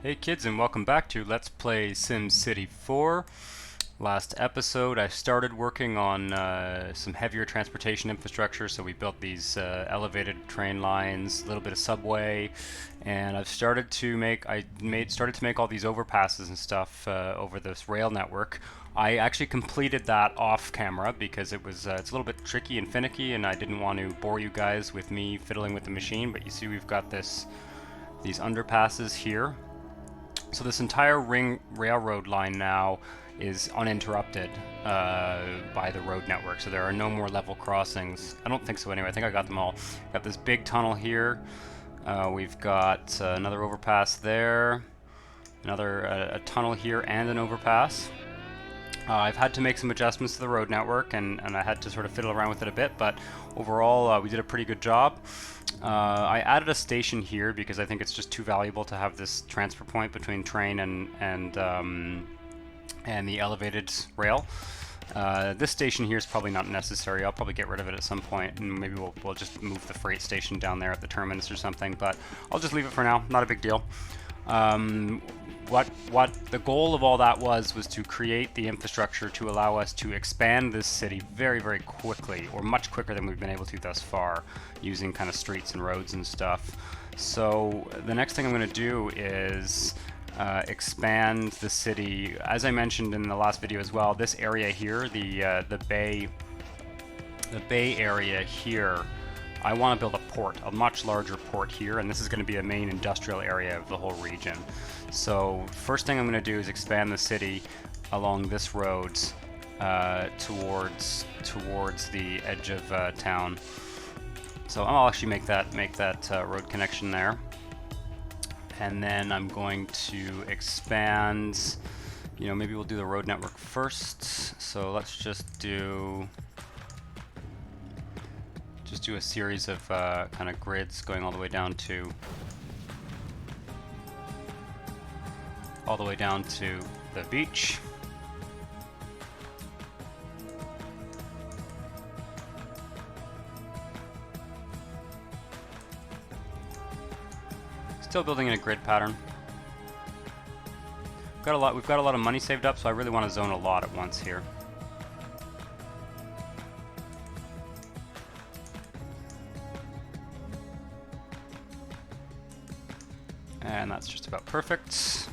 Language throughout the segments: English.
Hey kids, and welcome back to Let's Play SimCity 4. Last episode I started working on some heavier transportation infrastructure, so we built these elevated train lines, a little bit of subway, and I've started to make all these overpasses and stuff over this rail network. I actually completed that off camera because it's a little bit tricky and finicky, and I didn't want to bore you guys with me fiddling with the machine. But you see we've got these underpasses here. So this entire ring railroad line now is uninterrupted by the road network, so there are no more level crossings. I don't think so anyway. I think I got them all. Got this big tunnel here. We've got another overpass there, another a tunnel here, and an overpass. I've had to make some adjustments to the road network, and I had to sort of fiddle around with it a bit, but overall we did a pretty good job. I added a station here because I think it's just too valuable to have this transfer point between train and the elevated rail. This station here is probably not necessary. I'll probably get rid of it at some point, and maybe we'll just move the freight station down there at the terminus or something, but I'll just leave it for now. Not a big deal. What the goal of all that was to create the infrastructure to allow us to expand this city very, very quickly, or much quicker than we've been able to thus far, using kind of streets and roads and stuff. So the next thing I'm going to do is expand the city. As I mentioned in the last video as well, this area here, the bay area here, I want to build a port, a much larger port here, and this is going to be a main industrial area of the whole region. So first thing I'm going to do is expand the city along this road towards the edge of town. So I'll actually make that road connection there, and then I'm going to expand. You know, maybe we'll do the road network first. So let's just do a series of kind of grids going all the way down to the beach. Still building in a grid pattern. We've got a lot of money saved up, so I really want to zone a lot at once here. And that's just about perfect.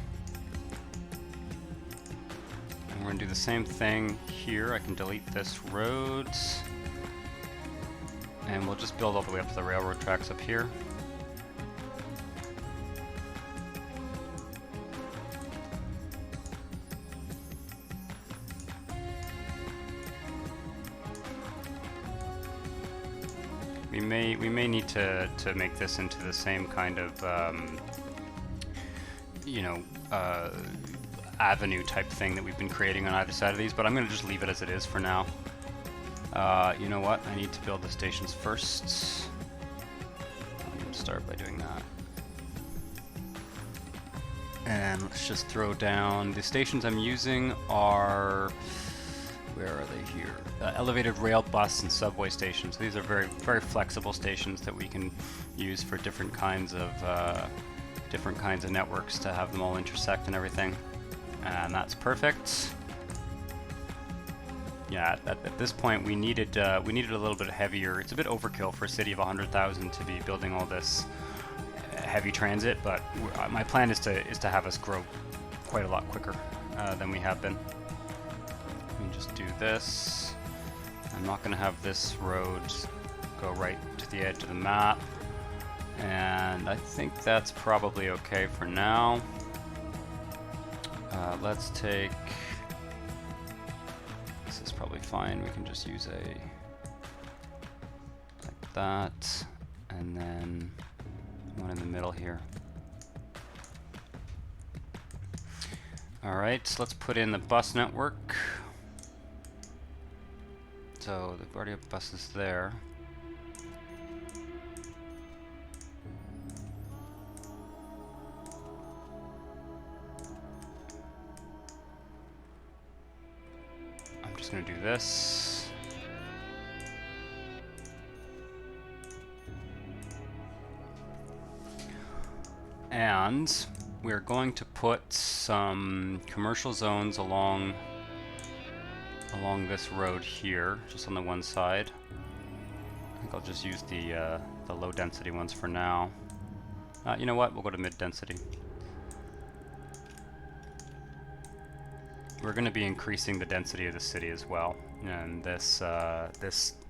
And we're going to do the same thing here. I can delete this road. And we'll just build all the way up to the railroad tracks up here. We may need to make this into the same kind of avenue type thing that we've been creating on either side of these, but I'm going to just leave it as it is for now. You know what? I need to build the stations first. I'm going to start by doing that. And let's just throw down the stations I'm using are... Where are they here? Elevated rail, bus, and subway stations. These are very, very flexible stations that we can use for different kinds of networks to have them all intersect and everything. And that's perfect. Yeah, at this point we needed a little bit heavier. It's a bit overkill for a city of 100,000 to be building all this heavy transit, but my plan is to have us grow quite a lot quicker than we have been. Let me just do this. I'm not going to have this road go right to the edge of the map, and I think that's probably okay for now. Let's take... This is probably fine. We can just use like that, and then one in the middle here. Alright, so let's put in the bus network. So they've already have buses there. I'm just going to do this. And we're going to put some commercial zones along this road here, just on the one side. I think I'll just use the low density ones for now. You know what? We'll go to mid density. We're going to be increasing the density of the city as well, and this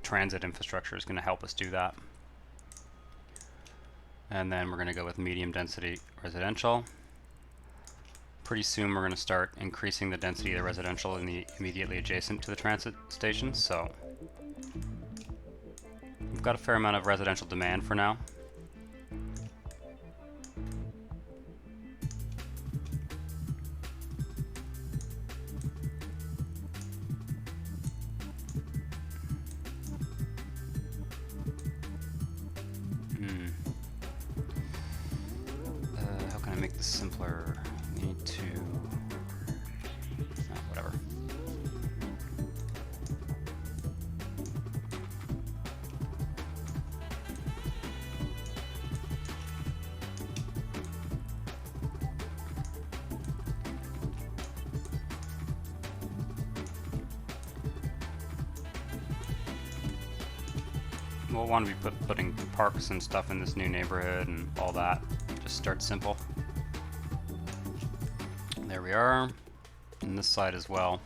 transit infrastructure is going to help us do that. And then we're going to go with medium density residential. Pretty soon we're going to start increasing the density of the residential in the immediately adjacent to the transit stations, so we've got a fair amount of residential demand for now. How can I make this simpler? Need to... whatever. We'll want to be putting parks and stuff in this new neighborhood and all that. Just start simple. There we are. And this side as well.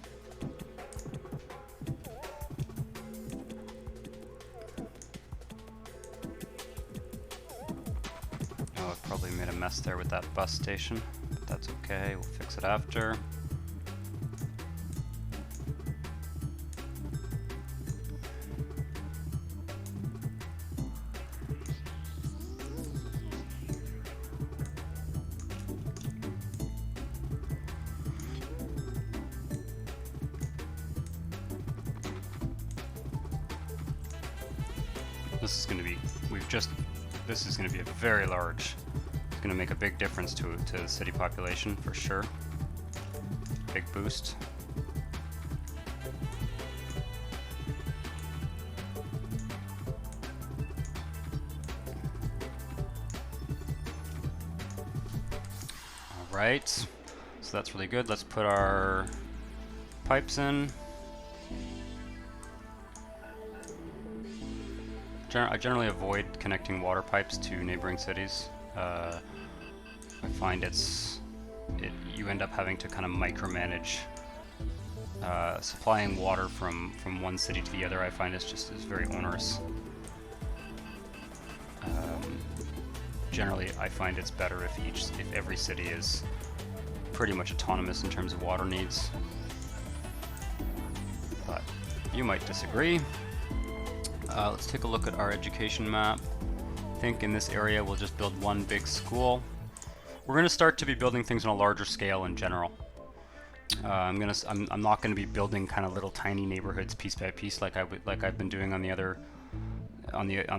Oh, I've probably made a mess there with that bus station, but that's okay. We'll fix it after. This is going to be, this is going to be a very large, it's going to make a big difference to the city population for sure. Big boost. Alright, so that's really good. Let's put our pipes in. I generally avoid connecting water pipes to neighboring cities. I find you end up having to kind of micromanage supplying water from one city to the other. I find is very onerous. Generally, I find it's better if every city is pretty much autonomous in terms of water needs. But you might disagree. Let's take a look at our education map. I think in this area we'll just build one big school. We're going to start to be building things on a larger scale in general. I'm not going to be building kind of little tiny neighborhoods piece by piece like I've been doing on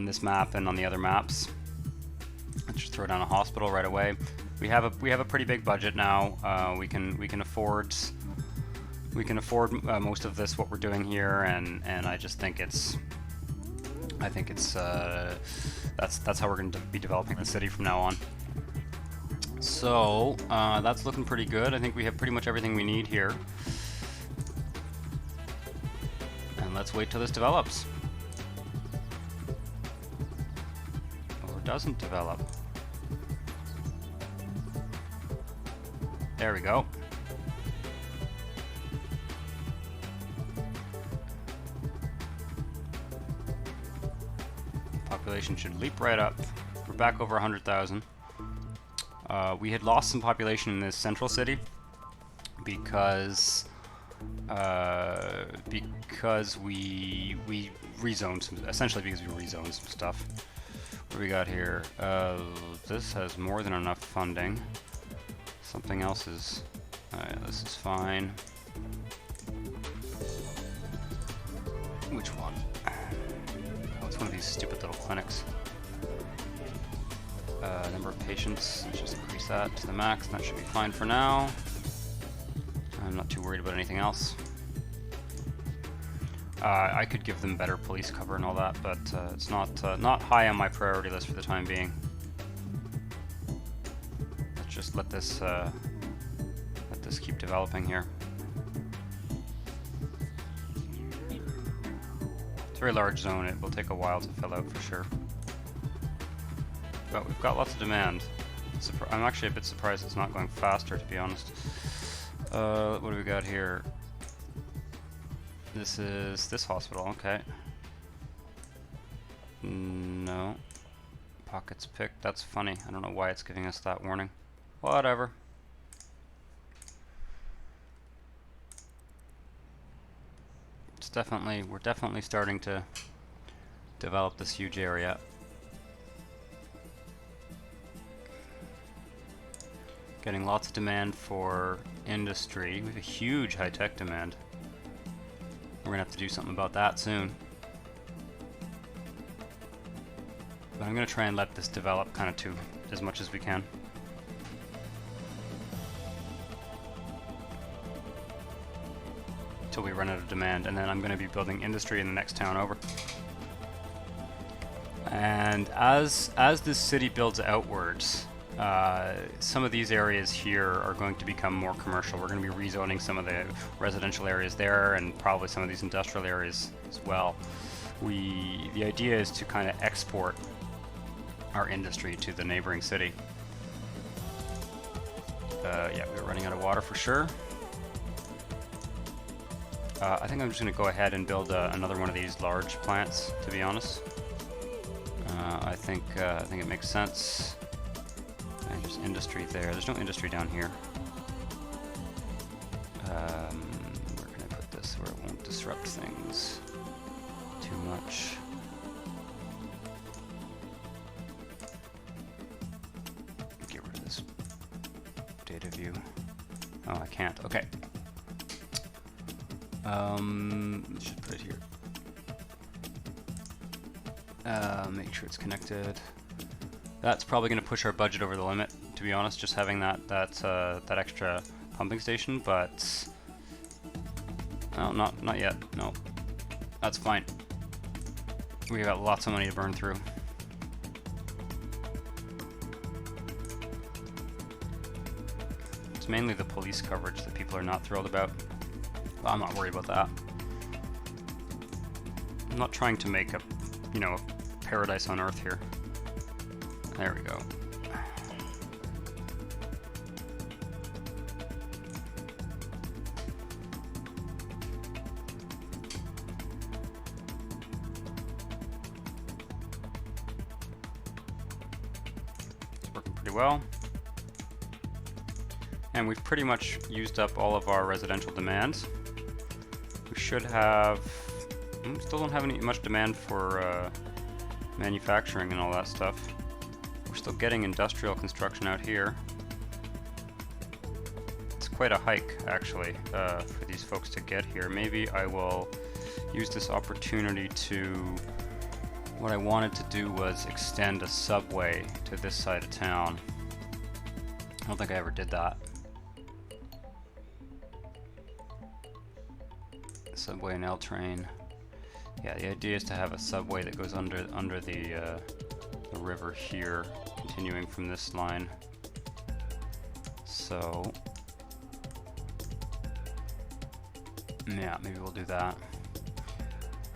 this map and on the other maps. Let's just throw down a hospital right away. We have a pretty big budget now. We can afford most of this, what we're doing here, and I just think that's how we're going to be developing the city from now on. So that's looking pretty good. I think we have pretty much everything we need here. And let's wait till this develops. Or doesn't develop. There we go. Population should leap right up. We're back over 100,000. We had lost some population in this central city because we rezoned some, essentially because we rezoned some stuff. What do we got here? This has more than enough funding. Something else is, this is fine. Which one? Oh, it's one of these stupid little clinics. Number of patients, let's just increase that to the max. That should be fine for now. I'm not too worried about anything else. I could give them better police cover and all that, but it's not high on my priority list for the time being. Let's just let this keep developing here. It's a very large zone. It will take a while to fill out for sure. But we've got lots of demand. I'm actually a bit surprised it's not going faster, to be honest. What do we got here? This is this hospital, okay. No. Pockets picked, that's funny. I don't know why it's giving us that warning. Whatever. It's definitely, we're definitely starting to develop this huge area. Getting lots of demand for industry. We have a huge high-tech demand. We're gonna have to do something about that soon. But I'm gonna try and let this develop kind of to as much as we can. Until we run out of demand, and then I'm gonna be building industry in the next town over. And as this city builds outwards, some of these areas here are going to become more commercial. We're going to be rezoning some of the residential areas there, and probably some of these industrial areas as well. The idea is to kind of export our industry to the neighboring city. Yeah, we were running out of water for sure. I think I'm just going to go ahead and build another one of these large plants, to be honest. I think it makes sense. And there's industry there. There's no industry down here. Where can I put this where it won't disrupt things too much? Get rid of this data view. Oh, I can't. Okay. Should put it here. Make sure it's connected. That's probably going to push our budget over the limit, to be honest, just having that extra pumping station, but no, not yet. No, that's fine. We got lots of money to burn through. It's mainly the police coverage that people are not thrilled about. But I'm not worried about that. I'm not trying to make a, you know, a paradise on Earth here. There we go. It's working pretty well. And we've pretty much used up all of our residential demands. We should have... still don't have much demand for manufacturing and all that stuff. Still getting industrial construction out here. It's quite a hike, actually, for these folks to get here. Maybe I will use this opportunity to... What I wanted to do was extend a subway to this side of town. I don't think I ever did that. Subway and L train. Yeah, the idea is to have a subway that goes under the river here, continuing from this line. So yeah, maybe we'll do that.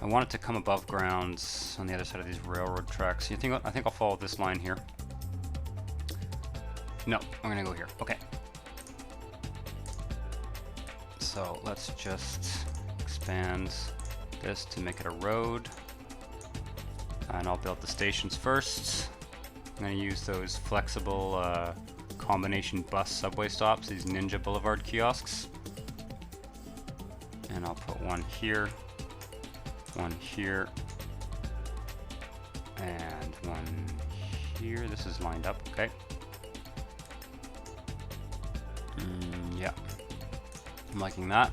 I want it to come above ground on the other side of these railroad tracks. I think I'll follow this line here. No, I'm gonna go here. Okay. So let's just expand this to make it a road. And I'll build the stations first. I'm going to use those flexible combination bus subway stops, these Ninja Boulevard kiosks. And I'll put one here, and one here. This is lined up, okay. Yeah, I'm liking that.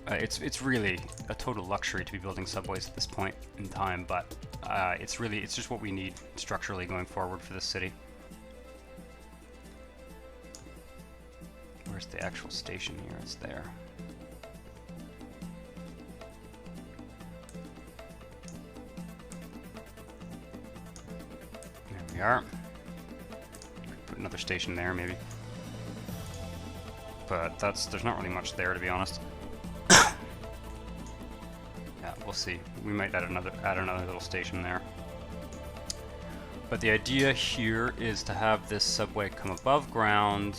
It's really a total luxury to be building subways at this point in time, but it's just what we need structurally going forward for this city. Where's the actual station here? It's there. There we are. put another station there maybe. But there's not really much there, to be honest. Yeah, we'll see. We might add another little station there. But the idea here is to have this subway come above ground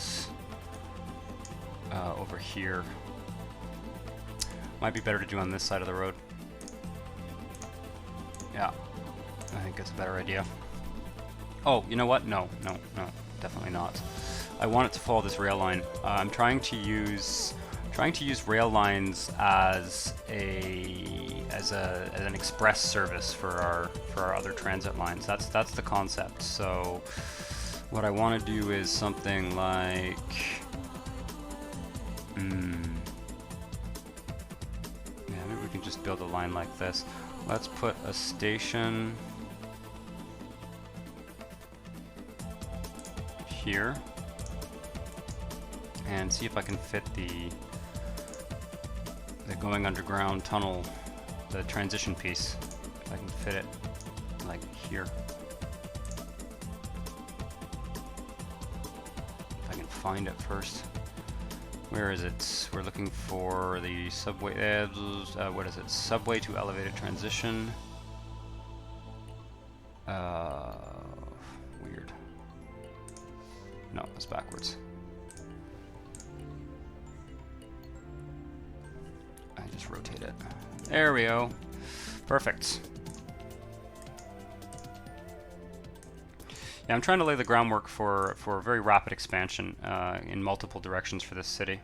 over here. Might be better to do on this side of the road. Yeah, I think it's a better idea. Oh, you know what? No, definitely not. I want it to follow this rail line. I'm trying to use rail lines as an express service for our other transit lines. That's the concept. So what I want to do is something like yeah, maybe we can just build a line like this. Let's put a station here and see if I can fit the going underground tunnel, the transition piece, if I can fit it like here. If I can find it first. Where is it? We're looking for the subway, what is it? Subway to elevated transition. Weird. No, it's backwards. I just rotate it. There we go. Perfect. Yeah, I'm trying to lay the groundwork for a very rapid expansion in multiple directions for this city.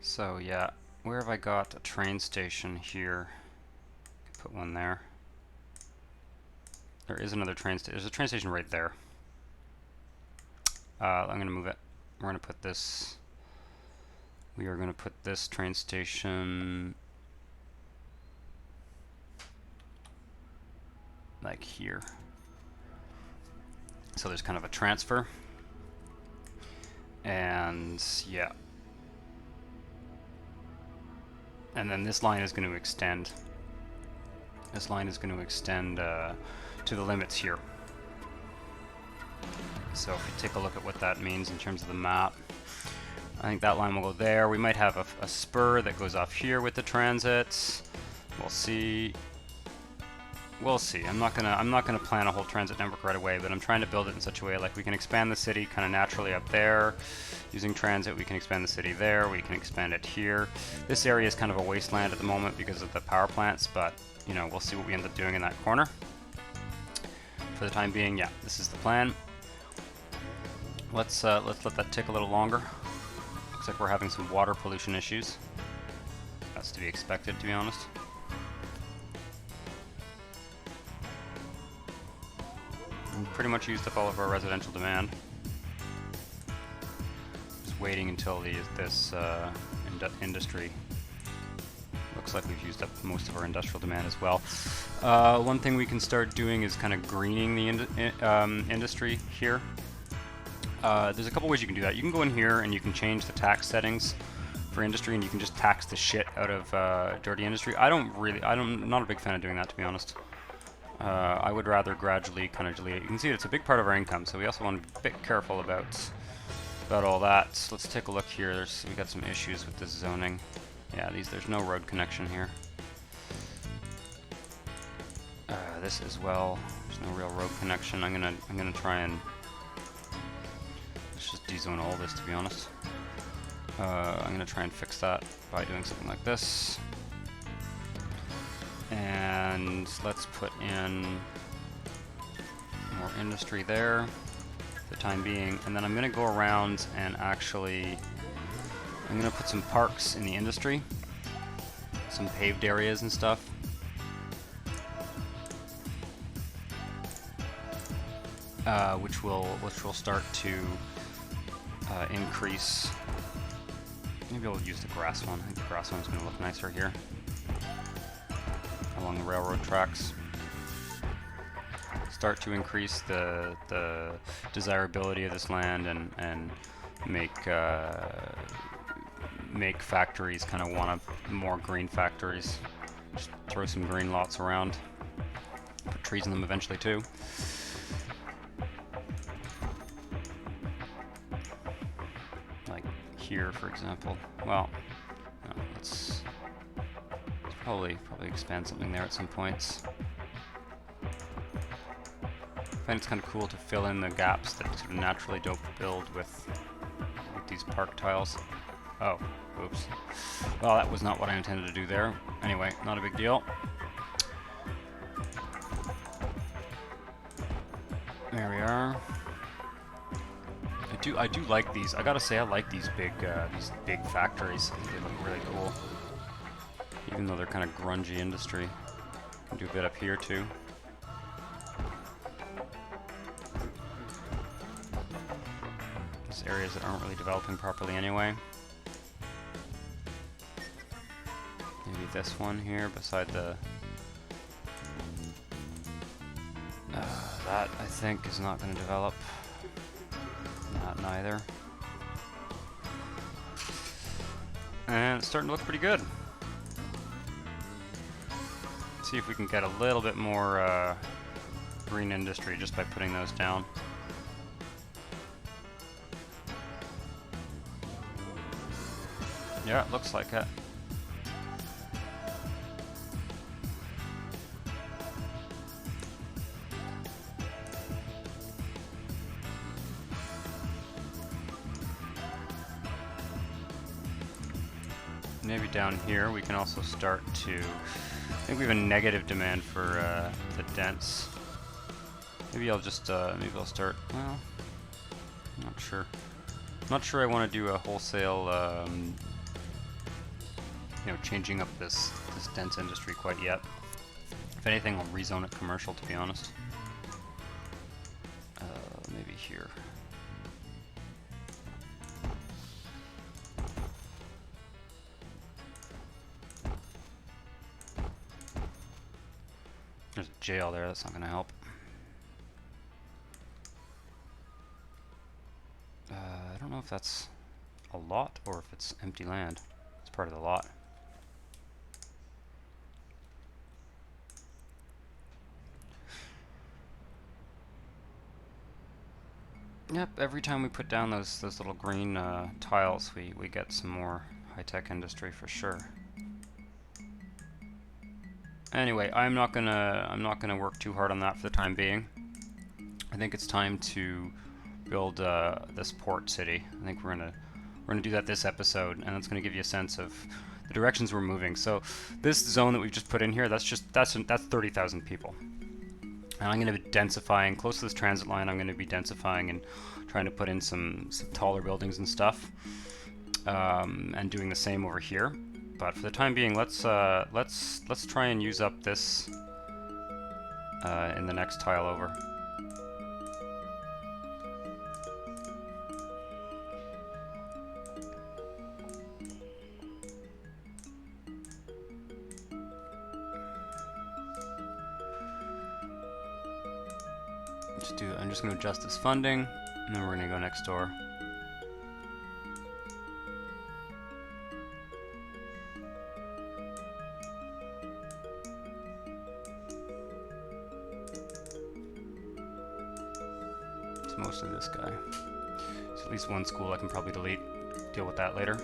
So yeah, where have I got a train station here? Put one there. There is another train station. There's a train station right there. I'm going to move it. We're going to put this. We are going to put this train station like here. So there's kind of a transfer. And yeah. And then this line is going to extend. This line is going to extend to the limits here. So if you take a look at what that means in terms of the map, I think that line will go there. We might have a spur that goes off here with the transits. We'll see. We'll see. I'm not gonna plan a whole transit network right away, but I'm trying to build it in such a way like we can expand the city kind of naturally up there using transit. We can expand the city there. We can expand it here. This area is kind of a wasteland at the moment because of the power plants, but you know, we'll see what we end up doing in that corner. For the time being, yeah, this is the plan. Let's let that tick a little longer. Looks like we're having some water pollution issues. That's to be expected, to be honest. We pretty much used up all of our residential demand. Just waiting until this industry. Looks like we've used up most of our industrial demand as well. One thing we can start doing is kind of greening the industry here. There's a couple ways you can do that. You can go in here and you can change the tax settings for industry, and you can just tax the shit out of dirty industry. I'm not a big fan of doing that, to be honest. I would rather gradually kind of delete it. You can see it's a big part of our income, so we also want to be a bit careful about all that. So let's take a look here. We got some issues with this zoning. Yeah, there's no road connection here. This as well. There's no real road connection. I'm gonna try and let's just dezone all this, to be honest. I'm gonna try and fix that by doing something like this. And let's put in more industry there for the time being. And then I'm going to go around and actually, I'm going to put some parks in the industry, some paved areas and stuff. Which will start to increase. Maybe I'll use the grass one. I think the grass one's going to look nicer here along the railroad tracks. Start to increase the desirability of this land and make factories kind of want more green factories. Just throw some green lots around. Put trees in them eventually too. like here, for example. Well, no, let's probably expand something there at some points. I find it's kind of cool to fill in the gaps that sort of naturally don't build with these park tiles. Oh, oops. Well, that was not what I intended to do there. Anyway, not a big deal. There we are. I do like these. I gotta say, I like these big factories. I think they look really cool. Even though they're kind of grungy industry. Can do a bit up here too. There's areas that aren't really developing properly anyway. Maybe this one here beside the... that, I think, is not going to develop. Not neither. And it's starting to look pretty good. See if we can get a little bit more green industry just by putting those down. Yeah, it looks like it. Maybe down here we can also start to... I think we have a negative demand for the dense. Maybe I'll just maybe I'll start. Well, I'm not sure. I'm not sure I want to do a wholesale, you know, changing up this dense industry quite yet. If anything, I'll rezone it commercial, to be honest. Maybe here. There's a jail there, that's not going to help. I don't know if that's a lot or if it's empty land. It's part of the lot. Yep, every time we put down those little green tiles, we get some more high-tech industry for sure. Anyway, I'm not gonna work too hard on that for the time being. I think it's time to build this port city. I think we're gonna do that this episode, and it's gonna give you a sense of the directions we're moving. So this zone that we've just put in here, that's 30,000 people, and I'm gonna be densifying close to this transit line. I'm gonna be densifying and trying to put in some taller buildings and stuff, and doing the same over here. But for the time being, let's try and use up this in the next tile over. I'm just going to adjust this funding, and then we're going to go next door. It's mostly this guy. So at least one school I can probably delete. Deal with that later.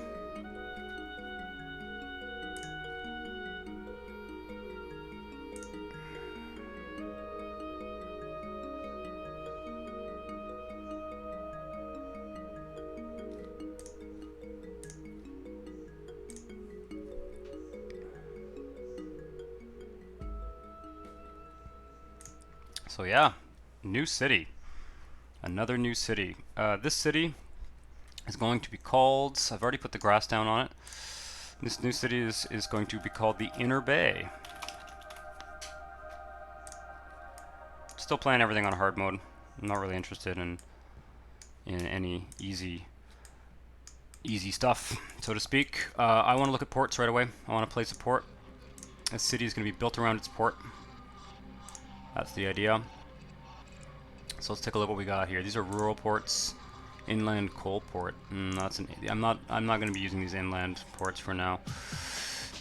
So yeah, new city. Another new city. This city is going to be called, I've already put the grass down on it. This new city is going to be called the Inner Bay. Still playing everything on hard mode. I'm not really interested in any easy stuff, so to speak. I want to look at ports right away. I want to place a port. This city is going to be built around its port. That's the idea. So let's take a look what we got here. These are rural ports, inland coal port. I'm not going to be using these inland ports for now.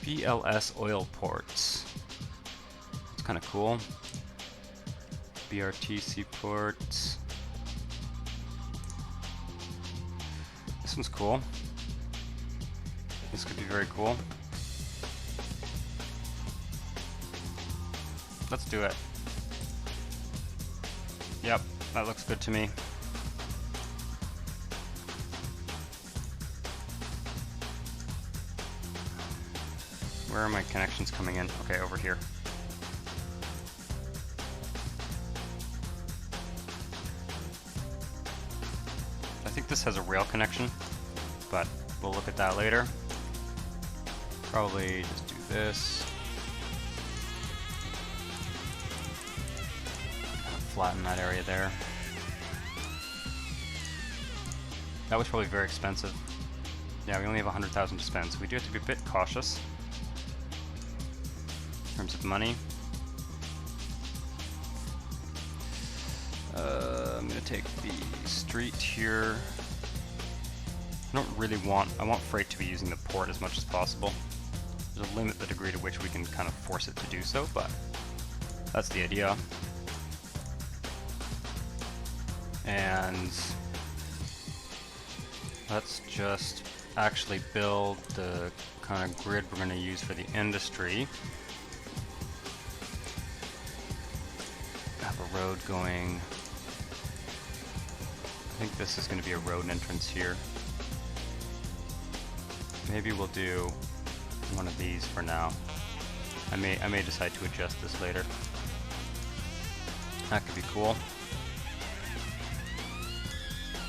BLS oil ports. It's kind of cool. BRTC ports. This one's cool. This could be very cool. Let's do it. Yep, that looks good to me. Where are my connections coming in? Okay, over here. I think this has a rail connection, but we'll look at that later. Probably just do this. Kind of flatten that area there. That was probably very expensive. Yeah, we only have 100,000 to spend, so we do have to be a bit cautious in terms of money. I'm gonna take the street here. I don't really want, I want freight to be using the port as much as possible. There's a limit to the degree to which we can kind of force it to do so, but that's the idea. And let's just actually build the kind of grid we're going to use for the industry. Have a road going. I think this is going to be a road entrance here. Maybe we'll do one of these for now. I may decide to adjust this later. That could be cool.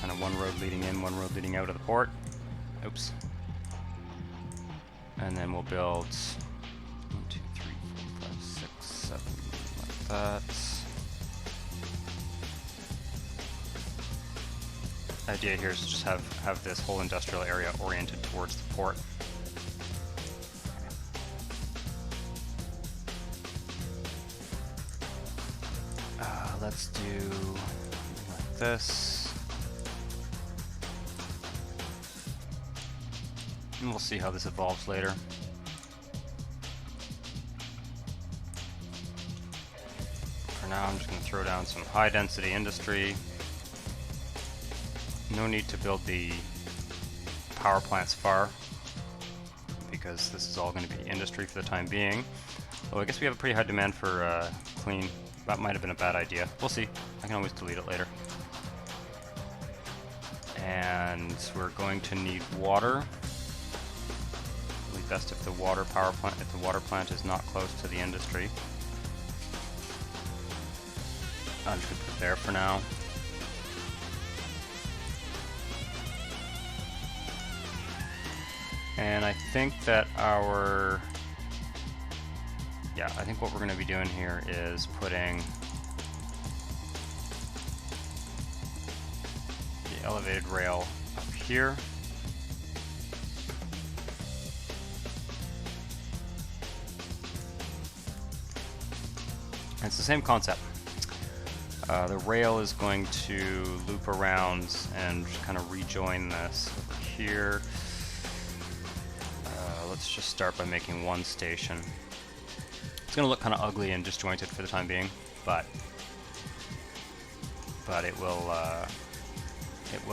Kind of one road leading in, one road leading out of the port. Oops. And then we'll build 1, 2, 3, 4, 5, 6, 7, like that. The idea here is to just have this whole industrial area oriented towards the port. Let's do something like this. And we'll see how this evolves later. For now, I'm just going to throw down some high density industry. No need to build the power plants far, because this is all going to be industry for the time being. Well, I guess we have a pretty high demand for clean. That might have been a bad idea. We'll see. I can always delete it later. And we're going to need water. Really best if the water plant is not close to the industry. I'm just going to put it there for now. And I think that I think what we're going to be doing here is putting the elevated rail up here. And it's the same concept. The rail is going to loop around and kind of rejoin this over here. Let's just start by making one station. It's going to look kind of ugly and disjointed for the time being, but it will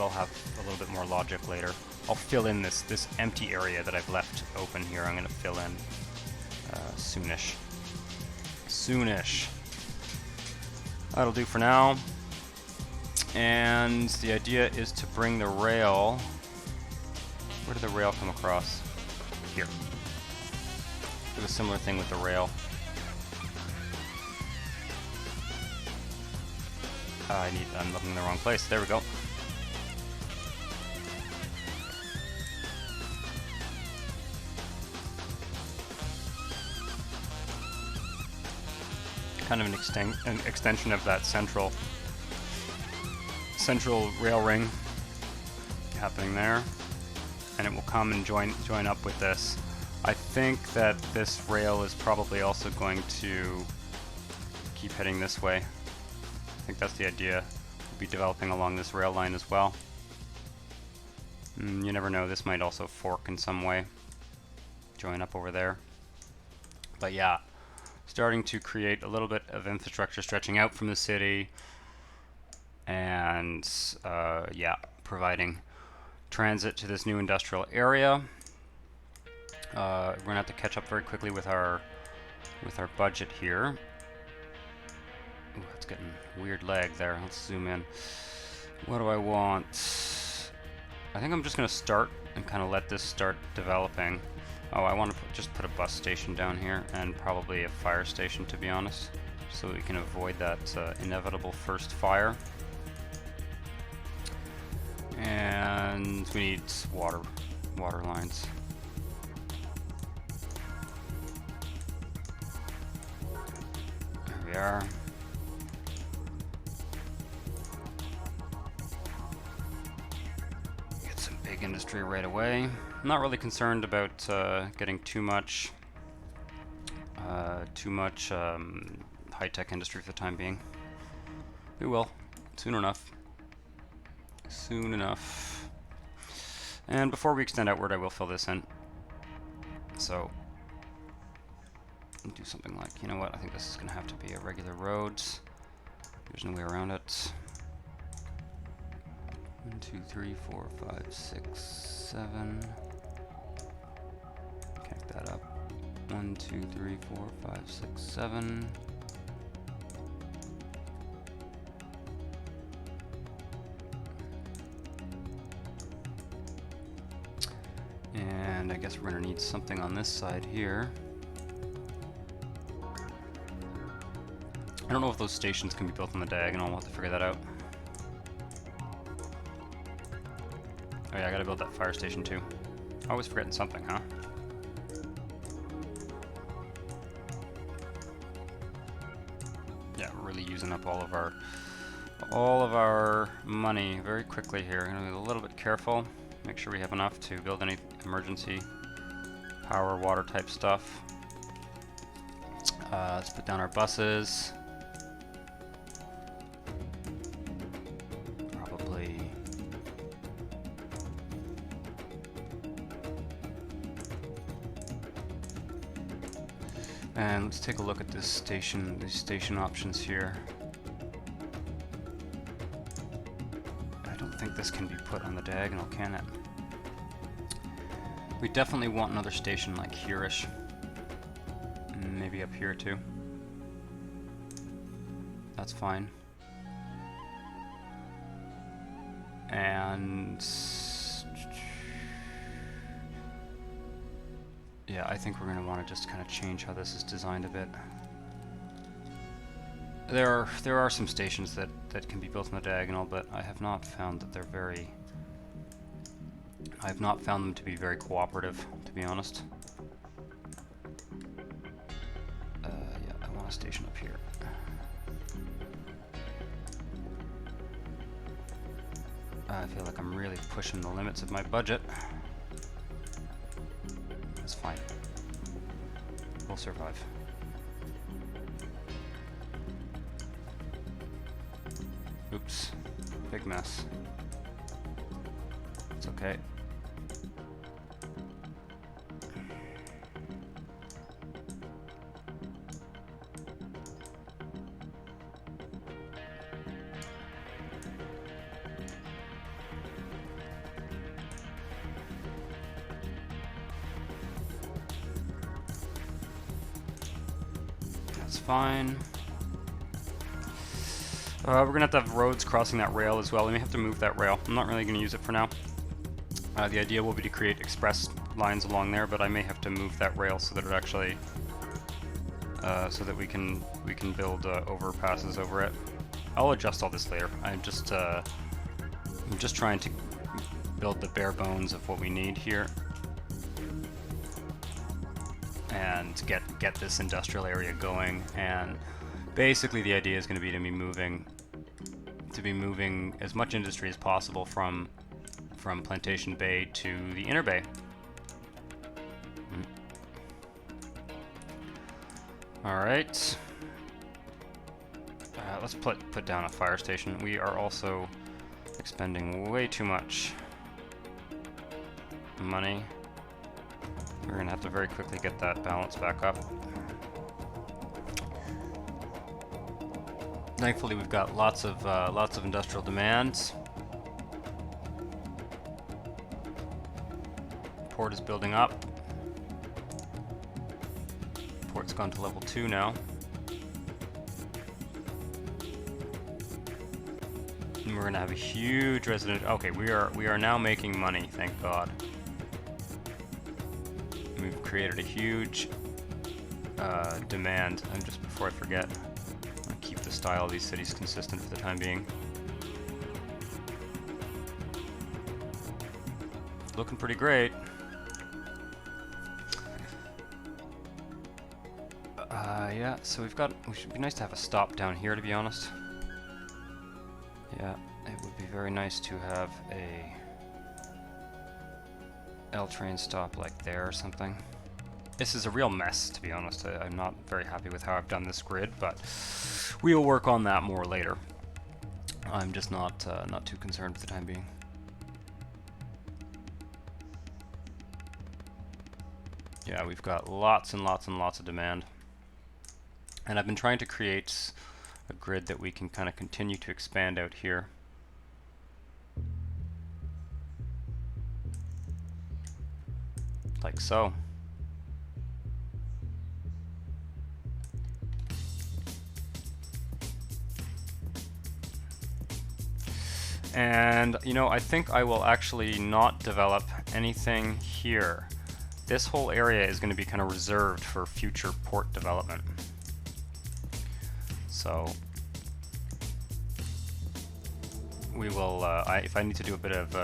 have a little bit more logic later. I'll fill in this empty area that I've left open here. I'm going to fill in soonish. Soonish. That'll do for now. And the idea is to bring the rail. Where did the rail come across? Here. Do a similar thing with the rail. I'm looking in the wrong place. There we go. Kind of an extension of that central rail ring happening there, and it will come and join up with this. I think that this rail is probably also going to keep heading this way. I think that's the idea. We'll be developing along this rail line as well. You never know, this might also fork in some way. Join up over there. But yeah, starting to create a little bit of infrastructure stretching out from the city, and yeah, providing transit to this new industrial area. We're gonna have to catch up very quickly with our budget here. Ooh, it's getting weird lag there. Let's zoom in. What do I want? I think I'm just gonna start and kind of let this start developing. Oh, I want to just put a bus station down here and probably a fire station, to be honest, so we can avoid that inevitable first fire. And we need water lines. There we are. Get some big industry right away. I'm not really concerned about getting too much high-tech industry for the time being. We will, soon enough. Soon enough. And before we extend outward, I will fill this in. So, do something like, you know what, I think this is going to have to be a regular road. There's no way around it. 1, 2, 3, 4, 5, 6, 7. Connect that up. 1, 2, 3, 4, 5, 6, 7. And I guess we're going to need something on this side here. I don't know if those stations can be built on the diagonal. We'll have to figure that out. Oh yeah, I gotta build that fire station too. Always forgetting something, huh? Yeah, we're really using up all of our money very quickly here. I'm gonna be a little bit careful. Make sure we have enough to build any emergency power, water type stuff. Let's put down our buses. Probably. And let's take a look at this station, these station options here. I don't think this can be put on the diagonal, can it? We definitely want another station like here-ish. Maybe up here too. That's fine. And yeah, I think we're going to want to just kind of change how this is designed a bit. There are some stations that can be built on the diagonal, but I have not found that they're very. I have not found them to be very cooperative, to be honest. Yeah, I want a station up here. I feel like I'm really pushing the limits of my budget. That's fine. We'll survive. Oops. Big mess. It's okay. That's fine. We're going to have roads crossing that rail as well. We may have to move that rail. I'm not really going to use it for now. The idea will be to create express lines along there, but I may have to move that rail so that it actually, so that we can build overpasses over it. I'll adjust all this later. I'm just trying to build the bare bones of what we need here, and get this industrial area going. And basically, the idea is going to be to be moving as much industry as possible from Plantation Bay to the Inner Bay. All right. Let's put down a fire station. We are also expending way too much money. We're going to have to very quickly get that balance back up. Thankfully, we've got lots of industrial demands. Port is building up. Port's gone to level 2 now. And we're gonna have a huge resident. Okay, we are now making money, thank God. We've created a huge demand. And just before I forget, I'll keep the style of these cities consistent for the time being. Looking pretty great. Yeah, so we should be nice to have a stop down here, to be honest. Yeah, it would be very nice to have a L train stop like there or something. This is a real mess, to be honest. I'm not very happy with how I've done this grid, but we'll work on that more later. I'm just not too concerned for the time being. Yeah, we've got lots and lots and lots of demand. And I've been trying to create a grid that we can kind of continue to expand out here. Like so. And, you know, I think I will actually not develop anything here. This whole area is going to be kind of reserved for future port development. So we will. If I need to do a bit of,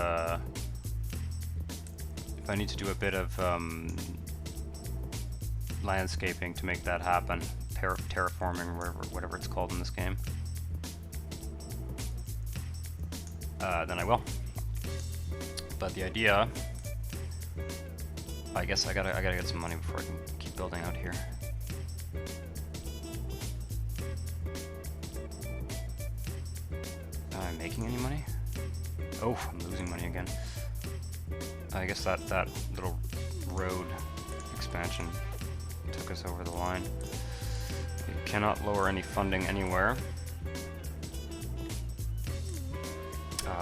landscaping to make that happen, terraforming, whatever it's called in this game, then I will. But the idea, I guess I gotta get some money before I can keep building out here. Am I making any money? Oh, I'm losing money again. I guess that little road expansion took us over the line. You cannot lower any funding anywhere.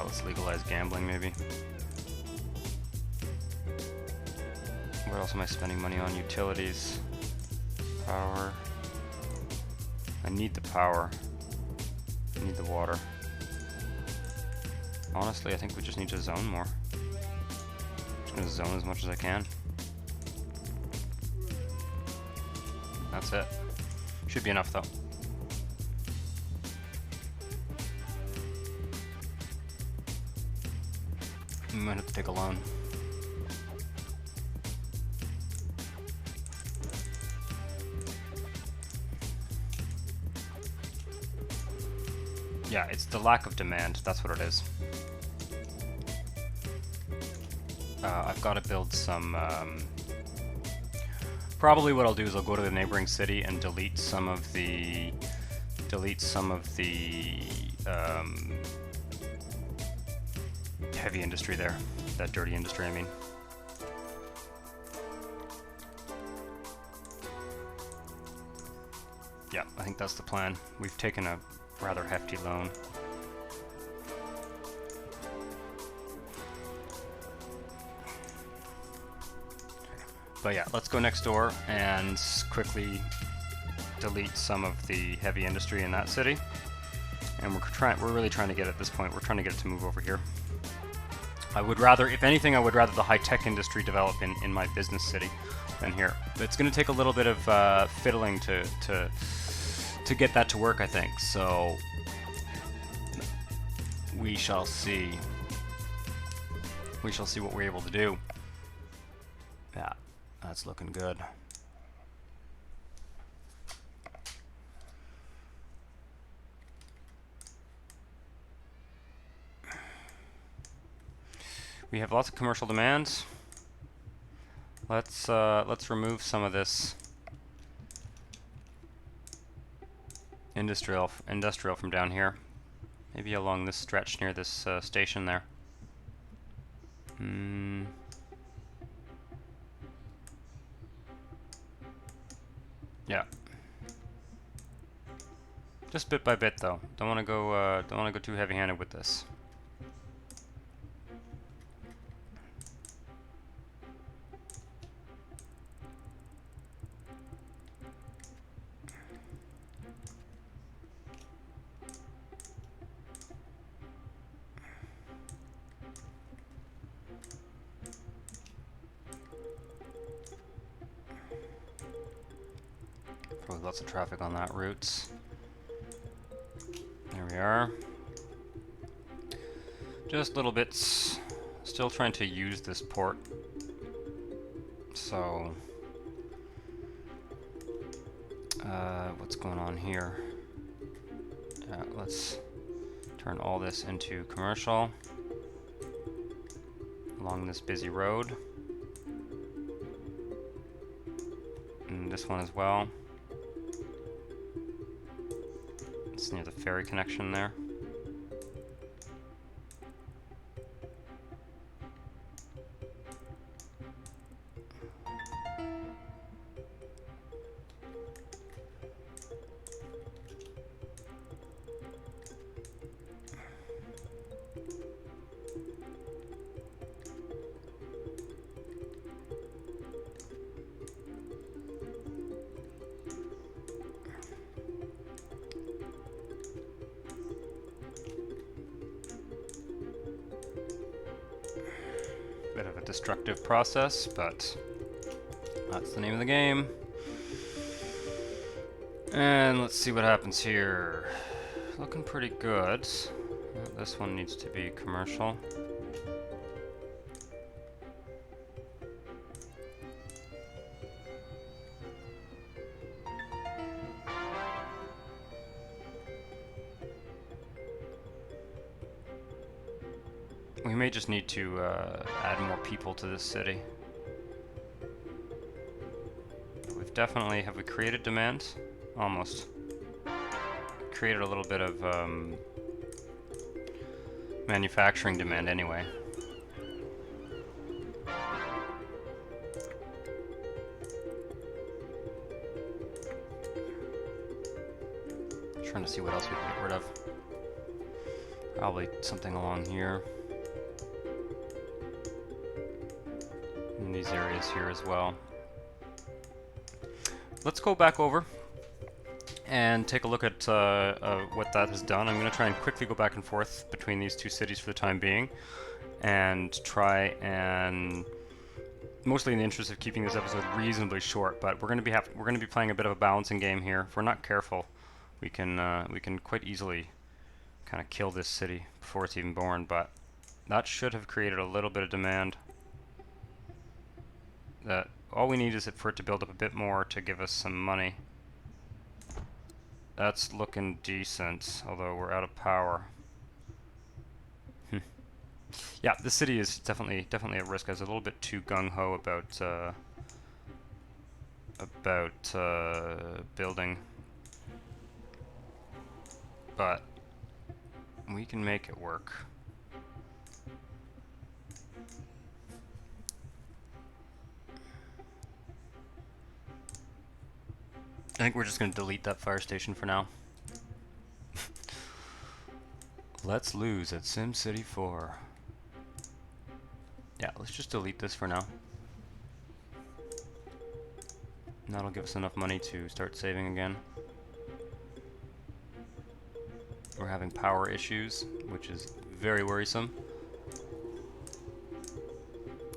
Let's legalize gambling, maybe. What else am I spending money on? Utilities. Power. I need the power. I need the water. Honestly, I think we just need to zone more. I'm just gonna zone as much as I can. That's it. Should be enough though. We might have to take a loan. Yeah, it's the lack of demand, that's what it is. I've got to build some... probably what I'll do is I'll go to the neighboring city and delete some of the... heavy industry there. That dirty industry, I mean. Yeah, I think that's the plan. We've taken a rather hefty loan. But yeah, let's go next door and quickly delete some of the heavy industry in that city. And we're really trying to get, at this point, we're trying to get it to move over here. I would rather, if anything, I would rather the high-tech industry develop in my business city than here. But it's going to take a little bit of fiddling to get that to work, I think. So we shall see. We shall see what we're able to do. Yeah, that's looking good. We have lots of commercial demands. Let's remove some of this industrial from down here. Maybe along this stretch near this station there. Yeah. Just bit by bit, though. Don't want to go too heavy-handed with this. lots of traffic on that route. There we are. Just little bits. Still trying to use this port. So, what's going on here? Let's turn all this into commercial along this busy road. And this one as well. It's near the ferry connection there. Bit of a destructive process, but that's the name of the game. And let's see what happens here. Looking pretty good. This one needs to be commercial. We may just need to add more people to this city. We've definitely, have we created demand? Almost. Created a little bit of manufacturing demand anyway. Trying to see what else we can get rid of. Probably something along here. In these areas here as well. Let's go back over and take a look at what that has done. I'm going to try and quickly go back and forth between these two cities for the time being, and try and, mostly in the interest of keeping this episode reasonably short, but we're going to be playing a bit of a balancing game here. If we're not careful, we can quite easily kind of kill this city before it's even born. But that should have created a little bit of demand. That all we need is for it to build up a bit more to give us some money. That's looking decent, although we're out of power. Yeah, this city is definitely at risk. I was a little bit too gung-ho about building, but we can make it work. I think we're just going to delete that fire station for now. Let's lose at SimCity 4. Yeah, let's just delete this for now. And that'll give us enough money to start saving again. We're having power issues, which is very worrisome.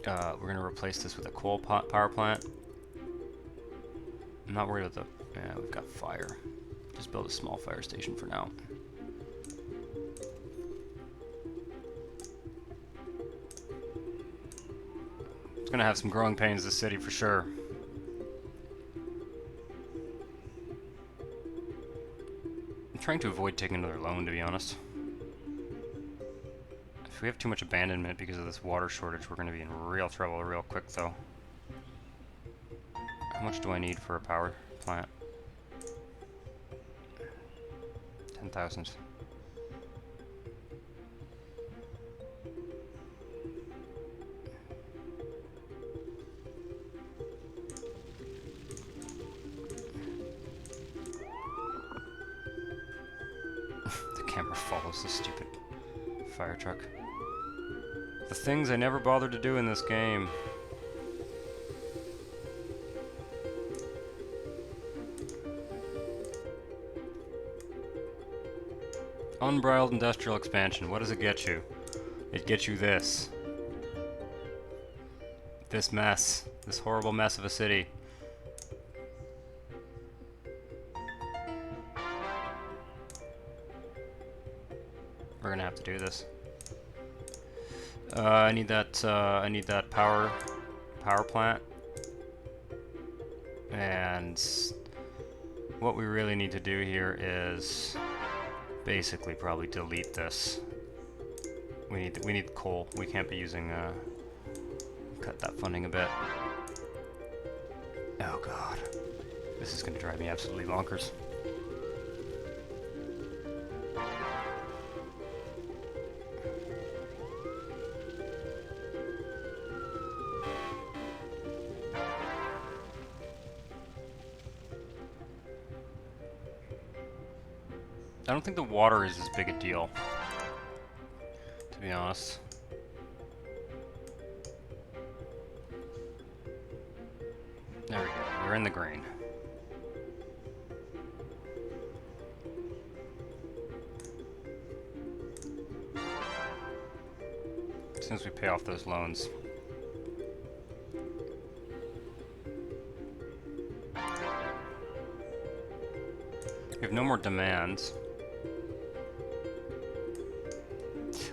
We're going to replace this with a coal power plant. I'm not worried about the... Yeah, we've got fire. Just build a small fire station for now. It's gonna have some growing pains, this city, for sure. I'm trying to avoid taking another loan, to be honest. If we have too much abandonment because of this water shortage, we're gonna be in real trouble real quick, though. How much do I need for a power plant? 10,000. The camera follows the stupid fire truck. The things I never bothered to do in this game. Unbridled industrial expansion. What does it get you? It gets you this. This mess. This horrible mess of a city. We're gonna have to do this. I need that. I need that power plant. And what we really need to do here is basically probably delete this. We need coal. We can't be using. Cut that funding a bit. Oh god, this is gonna drive me absolutely bonkers. I don't think the water is as big a deal, to be honest. There we go, we're in the green. As soon as we pay off those loans. We have no more demands.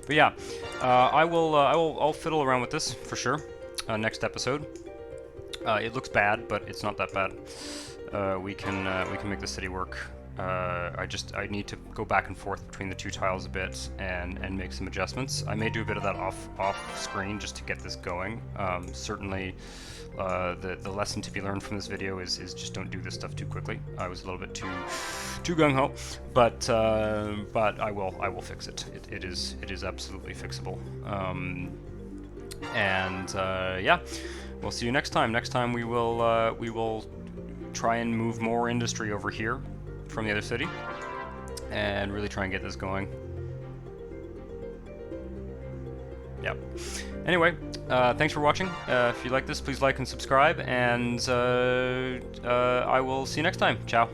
But yeah, I'll fiddle around with this for sure. Next episode. It looks bad, but it's not that bad. We can make the city work. I need to go back and forth between the two tiles a bit and make some adjustments. I may do a bit of that off screen just to get this going. Certainly, the lesson to be learned from this video is just don't do this stuff too quickly. I was a little bit too gung-ho, but I will fix it. It is absolutely fixable. Yeah, we'll see you next time. Next time we will try and move more industry over here from the other city and really try and get this going. Yep. Anyway, thanks for watching. If you like this, please like and subscribe, and I will see you next time. Ciao.